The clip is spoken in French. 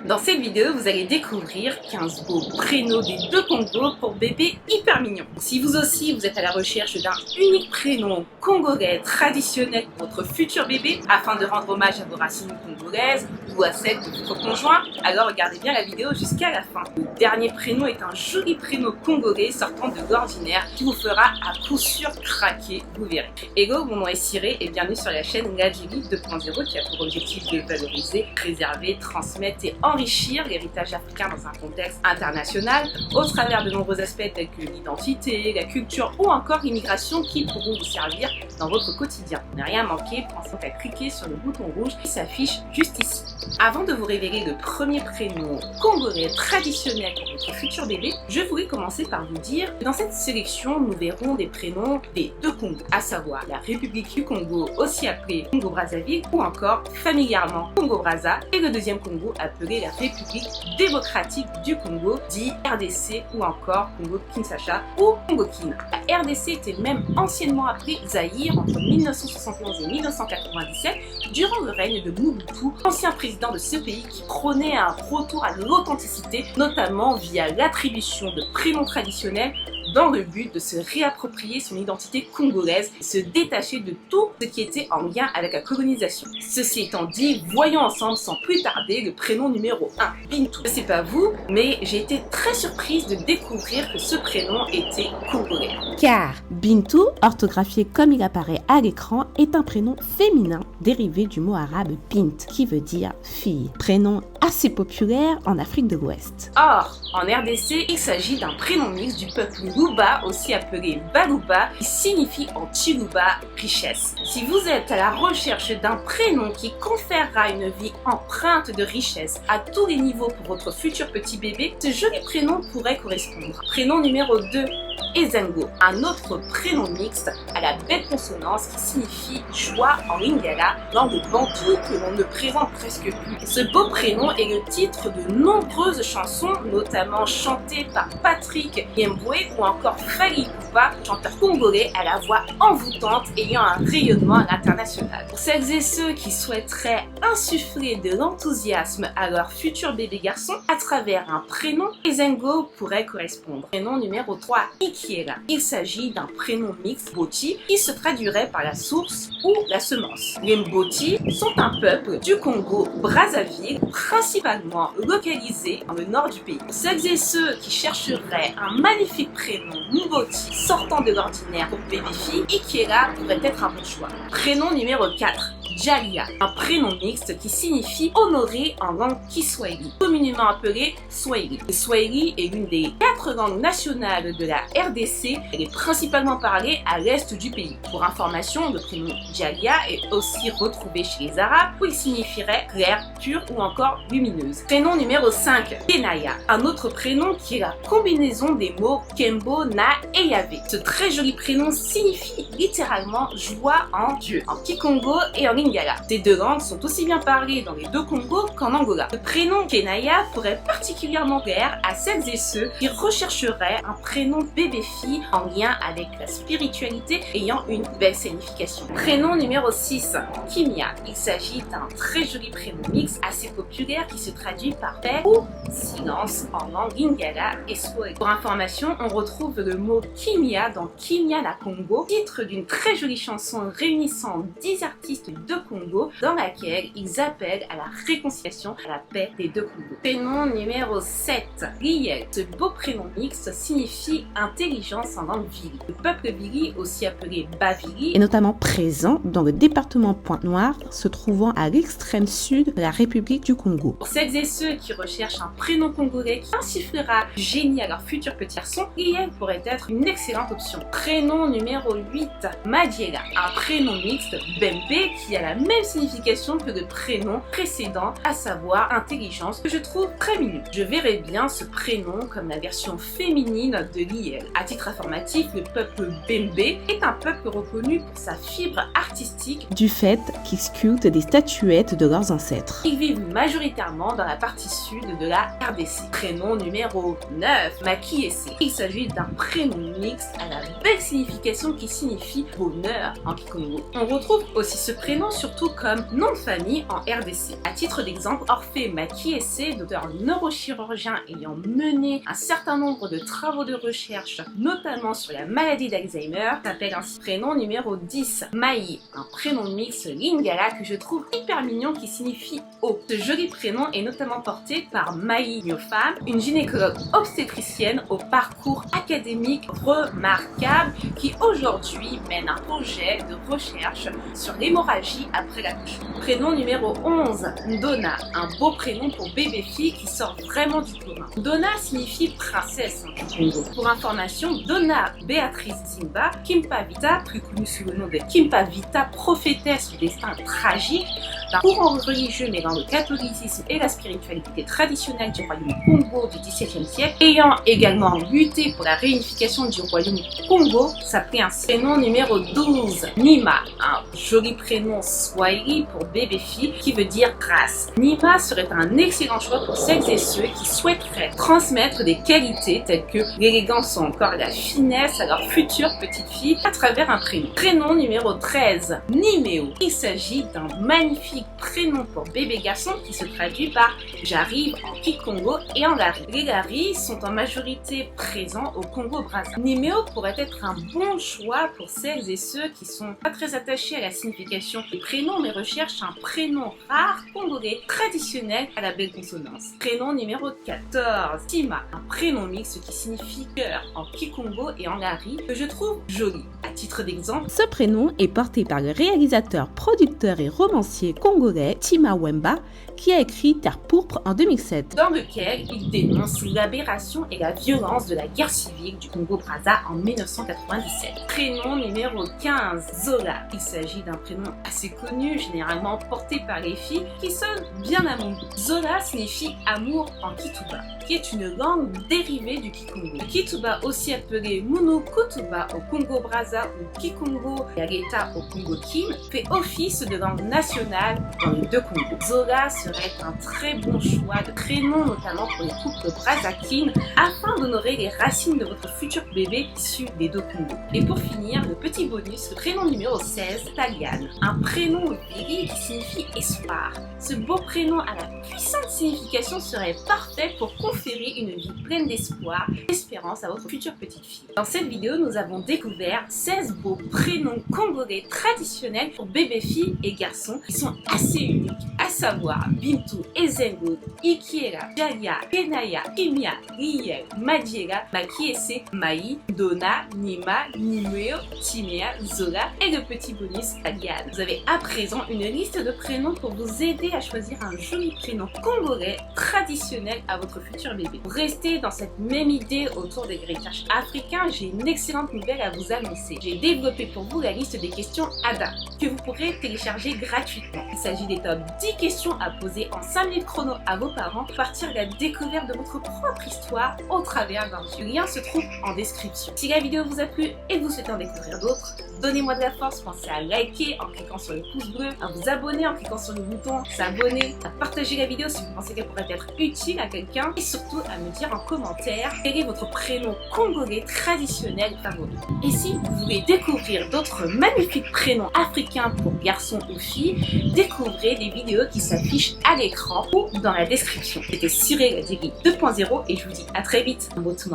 Dans cette vidéo, vous allez découvrir 15 beaux prénoms des deux Congos pour bébés hyper mignons. Si vous aussi, vous êtes à la recherche d'un unique prénom congolais traditionnel pour votre futur bébé, afin de rendre hommage à vos racines congolaises ou à celles de votre conjoint, alors regardez bien la vidéo jusqu'à la fin. Le dernier prénom est un joli prénom congolais sortant de l'ordinaire qui vous fera à coup sûr craquer, vous verrez. Hello, mon nom est Cyré et bienvenue sur la chaîne l'Algérie 2.0 qui a pour objectif de valoriser, préserver, transmettre et enrichir l'héritage africain dans un contexte international au travers de nombreux aspects tels que l'identité, la culture ou encore l'immigration qui pourront vous servir dans votre quotidien. Ne rien manquer, pensez à cliquer sur le bouton rouge qui s'affiche juste ici. Avant de vous révéler le premier prénom congolais traditionnel pour votre futur bébé, je voulais commencer par vous dire que dans cette sélection, nous verrons des prénoms des deux Congos, à savoir la République du Congo, aussi appelée Congo-Brazzaville, ou encore familièrement Congo-Brazza, et le deuxième Congo appelé la République démocratique du Congo, dit RDC ou encore Congo-Kinshasa ou Congo-Kin. La RDC était même anciennement appelée Zaïre entre 1971 et 1997, durant le règne de Mobutu, ancien président de ce pays qui prônait un retour à l'authenticité, notamment via l'attribution de prénoms traditionnels dans le but de se réapproprier son identité congolaise et se détacher de tout ce qui était en lien avec la colonisation. Ceci étant dit, voyons ensemble sans plus tarder le prénom numéro 1, Bintou. Je sais pas vous, mais j'ai été très surprise de découvrir que ce prénom était congolais. Car Bintou, orthographié comme il apparaît à l'écran, est un prénom féminin dérivé du mot arabe bint, qui veut dire fille. Prénom assez populaire en Afrique de l'Ouest. Or, en RDC, il s'agit d'un prénom mixte du peuple Luba, aussi appelé Baluba, qui signifie en Chiluba richesse. Si vous êtes à la recherche d'un prénom qui conférera une vie empreinte de richesse à tous les niveaux pour votre futur petit bébé, ce joli prénom pourrait correspondre. Prénom numéro 2. Ezengo, un autre prénom mixte à la belle consonance qui signifie joie en lingala, langue bantou que l'on ne présente presque plus. Ce beau prénom est le titre de nombreuses chansons, notamment chantées par Patrick Yemboué ou encore Fally Ipupa, chanteur congolais à la voix envoûtante ayant un rayonnement à l'international. Pour celles et ceux qui souhaiteraient insuffler de l'enthousiasme à leur futur bébé garçon à travers un prénom, Ezengo pourrait correspondre. Prénom numéro 3. Il s'agit d'un prénom mixte Boti qui se traduirait par la source ou la semence. Les Mboti sont un peuple du Congo Brazzaville, principalement localisé dans le nord du pays. Celles et ceux qui chercheraient un magnifique prénom Mboti sortant de l'ordinaire pour bébé fille, Ikiela pourrait être un bon choix. Prénom numéro 4. Jalia, un prénom mixte qui signifie honoré en langue kiswahili, communément appelé Swahili. Le Swahili est l'une des 4 langues nationales de la RDC. Elle est principalement parlée à l'est du pays. Pour information, le prénom Jalia est aussi retrouvé chez les Arabes où il signifierait claire, pure ou encore lumineuse. Prénom numéro 5, Kenaya, un autre prénom qui est la combinaison des mots Kembo, Na et Yahvé. Ce très joli prénom signifie littéralement joie en Dieu, en Kikongo et en Lingala. Ces deux langues sont aussi bien parlées dans les deux Congos qu'en Angola. Le prénom Kenaya pourrait particulièrement plaire à celles et ceux qui rechercheraient un prénom bébé-fille en lien avec la spiritualité ayant une belle signification. Prénom numéro 6, Kimia. Il s'agit d'un très joli prénom mixte assez populaire qui se traduit par paix ou silence en langue lingala et swahili. Pour information, on retrouve le mot Kimia dans Kimia la Congo, titre d'une très jolie chanson réunissant 10 artistes de Congo dans laquelle ils appellent à la réconciliation, à la paix des deux Congos. Prénom numéro 7, Riel. Ce beau prénom mixte signifie intelligence en langue vili. Le peuple vili, aussi appelé Bavili, Est notamment présent dans le département Pointe-Noire, se trouvant à l'extrême sud de la République du Congo. Pour celles et ceux qui recherchent un prénom congolais qui insufflera du génie à leur futur petit garçon, Riel pourrait être une excellente option. Prénom numéro 8, Madiela. Un prénom mixte Bembe qui a la même signification que le prénom précédent, à savoir intelligence, que je trouve très mignon. Je verrais bien ce prénom comme la version féminine de Liel. À titre informatif, le peuple Bembe est un peuple reconnu pour sa fibre artistique Du fait qu'ils sculptent des statuettes de leurs ancêtres. Ils vivent majoritairement dans la partie sud de la RDC. Prénom numéro 9, Makiese. Il s'agit d'un prénom mixte à la belle signification qui signifie bonheur en Kikongo. On retrouve aussi ce prénom prénom surtout comme nom de famille en RDC. À titre d'exemple, Orphée Makiese, docteur neurochirurgien ayant mené un certain nombre de travaux de recherche, notamment sur la maladie d'Alzheimer, s'appelle ainsi. Prénom numéro 10, Maï, un prénom mix lingala que je trouve hyper mignon qui signifie eau. Ce joli prénom est notamment porté par Maï Nyofam, une gynécologue obstétricienne au parcours académique remarquable qui aujourd'hui mène un projet de recherche sur l'hémorragie après l'accouchement. Prénom numéro 11, Ndona, un beau prénom pour bébé-fille qui sort vraiment du commun. Ndona signifie princesse en Congo. Pour information, Donna Béatrice Zimba, Kimpa Vita, plus connue sous le nom de Kimpa Vita, prophétesse au destin tragique, d'un courant religieux mêlant le catholicisme et la spiritualité traditionnelle du royaume Congo du XVIIe siècle, ayant également lutté pour la réunification du royaume Congo, s'appelait un prénom numéro 12, Nima, un joli prénom swahili pour bébé-fille qui veut dire grâce. Nima serait un excellent choix pour celles et ceux qui souhaiteraient transmettre des qualités telles que l'élégance ou encore la finesse à leur future petite fille à travers un prénom. Prénom numéro 13, Nimeo. Il s'agit d'un magnifique prénom pour bébé garçon qui se traduit par j'arrive en Kikongo et en Lari. Les Lari sont en majorité présents au Congo-Brazzaville. Nimeo pourrait être un bon choix pour celles et ceux qui sont pas très attachés à la signification des prénoms mais recherchent un prénom rare congolais traditionnel à la belle consonance. Prénom numéro 14, Tima, un prénom mixte qui signifie cœur en Kikongo et en Lari que je trouve joli. À titre d'exemple, ce prénom est porté par le réalisateur, producteur et romancier congolais Tima Wemba qui a écrit Terre pourpre en 2007, dans lequel il dénonce l'aberration et la violence de la guerre civile du Congo-Brazza en 1997. Prénom numéro 15, Zola. Il s'agit d'un prénom assez connu, généralement porté par les filles, qui sonne bien amoureux. Zola signifie amour en Kituba, qui est une langue dérivée du Kikongo. Le Kituba, aussi appelé Munu Kutuba au Congo-Brazza ou Kikongo Yageta au Congo-Kim, fait office de langue nationale dans les deux Congos. Zola serait un très bon choix de prénom, notamment pour les couples brazzaquines, afin d'honorer les racines de votre futur bébé issu des deux Congos. Et pour finir, le petit bonus, le prénom numéro 16, Taliane, un prénom viril qui signifie espoir. Ce beau prénom à la puissante signification serait parfait pour conférer une vie pleine d'espoir et d'espérance à votre future petite fille. Dans cette vidéo, nous avons découvert 16 beaux prénoms congolais traditionnels pour bébés, filles et garçons qui sont assez uniques, à savoir Bintu, Ezengo, Ikiera, Jalia, Kenaya, Kimia, Riel, Madiera, Makiese, Maï, Dona, Nima, Nimeo, Timea, Zola et le petit bonus Aliane. Vous avez à présent une liste de prénoms pour vous aider à choisir un joli prénom congolais traditionnel à votre futur bébé. Pour rester dans cette même idée autour de l'héritage africain, j'ai une excellente nouvelle à vous annoncer. J'ai développé pour vous la liste des questions ADA que vous pourrez télécharger gratuitement. Il s'agit des top 10 questions à poser en 5 minutes chrono à vos parents pour partir de la découverte de votre propre histoire au travers d'un jeu. Le lien se trouve en description. Si la vidéo vous a plu et que vous souhaitez en découvrir d'autres, donnez-moi de la force, pensez à liker en cliquant sur le pouce bleu, à vous abonner en cliquant sur le bouton s'abonner, à partager la vidéo si vous pensez qu'elle pourrait être utile à quelqu'un et surtout à me dire en commentaire quel est votre prénom congolais traditionnel favori. Et si vous voulez découvrir d'autres magnifiques prénoms africains pour garçons ou filles, découvrez les vidéos qui s'affichent à l'écran ou dans la description. C'était Cyril Diri 2.0 et je vous dis à très vite. Un beau tout.